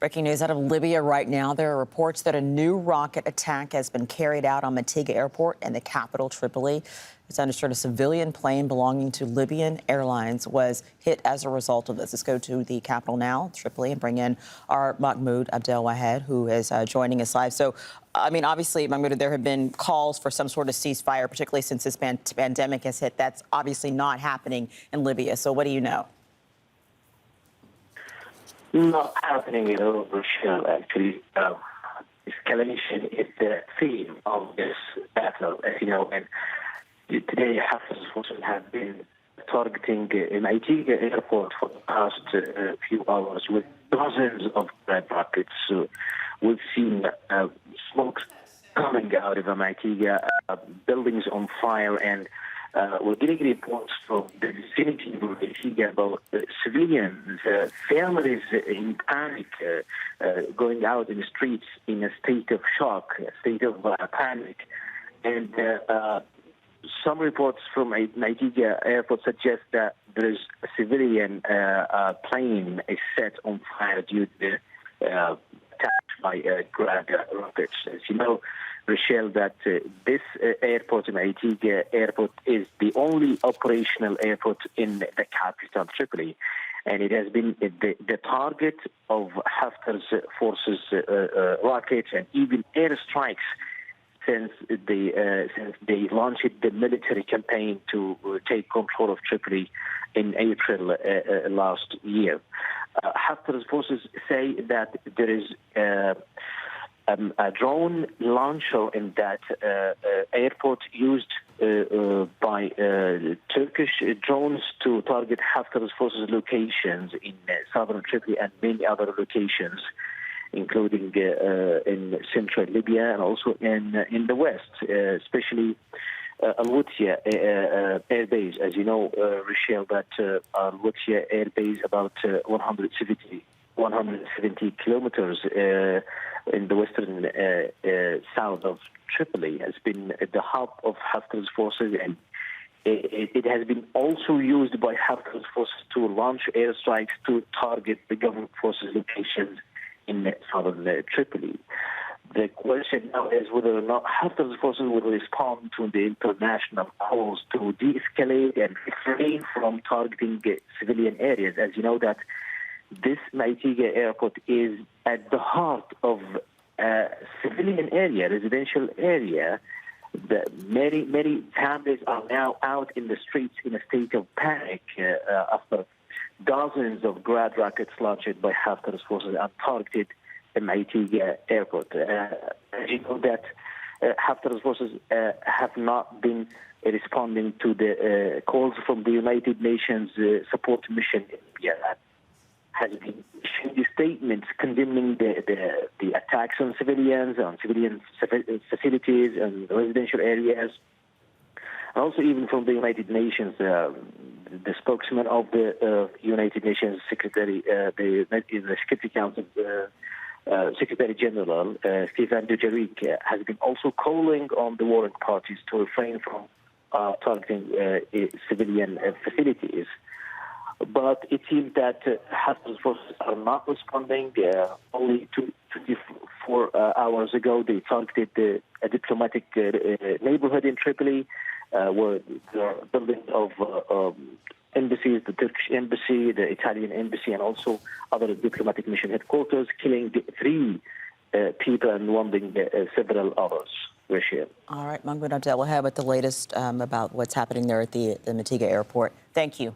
Breaking news out of Libya right now. There are reports that a new rocket attack has been carried out on Mitiga Airport in the capital, Tripoli. It's understood a civilian plane belonging to Libya Airlines was hit as a result of this. Let's go to the capital now, Tripoli, and bring in our Mahmoud Abdelwahed, who is joining us live. So, I mean, obviously, Mahmoud, there have been calls for some sort of ceasefire, particularly since this pandemic has hit. That's obviously not happening in Libya. So what do you know? Not happening at all, Rochelle, actually. Escalation is the theme of this battle, as you know. And today, Haftar's forces have been targeting Mitiga Airport for the past few hours with dozens of red rockets. We've seen smoke coming out of Mitiga, buildings on fire, and we're getting reports from the vicinity of Mitiga about civilians, families in panic, going out in the streets in a state of shock, a state of panic. And some reports from Mitiga Airport suggest that there is a civilian plane is set on fire due to the attack by Grad rockets. As you know, Rochelle, that this airport, Mitiga Airport, is the only operational airport in the capital, Tripoli. And it has been the target of Haftar's forces' rockets and even airstrikes since they launched the military campaign to take control of Tripoli in April last year. Haftar's forces say that there is a drone launcher in that airport used by Turkish drones to target Haftar's forces' locations in southern Tripoli and many other locations, including in central Libya and also in the west, especially al-Wutya airbase. As you know, Rochelle, that al-Wutya airbase about 170 kilometers in the western south of Tripoli has been at the hub of Haftar's forces, and it has been also used by Haftar's forces to launch airstrikes to target the government forces locations in southern Tripoli. The question now is whether or not Haftar's forces will respond to the international calls to de-escalate and refrain from targeting civilian areas. As you know, that this Mitiga Airport is at the heart of a civilian area, residential area. Many families are now out in the streets in a state of panic after dozens of Grad rockets launched by Haftar's forces and targeted the Mitiga Airport. As you know, that Haftar's forces have not been responding to the calls from the United Nations support mission in Libya. Has been issuing statements condemning the attacks on civilian facilities and residential areas. And also even from the United Nations, the spokesman of the United Nations Secretary, the Security Council Secretary General, Stephen Dujarric, has been also calling on the warring parties to refrain from targeting civilian facilities. But it seems that Haftar's forces are not responding. Only 24 hours ago, they targeted a diplomatic neighborhood in Tripoli, where there are buildings of embassies, the Turkish embassy, the Italian embassy, and also other diplomatic mission headquarters, killing 3 people and wounding several others. All right, Mahmoud Abdelwahed with the latest about what's happening there at the Mitiga Airport. Thank you.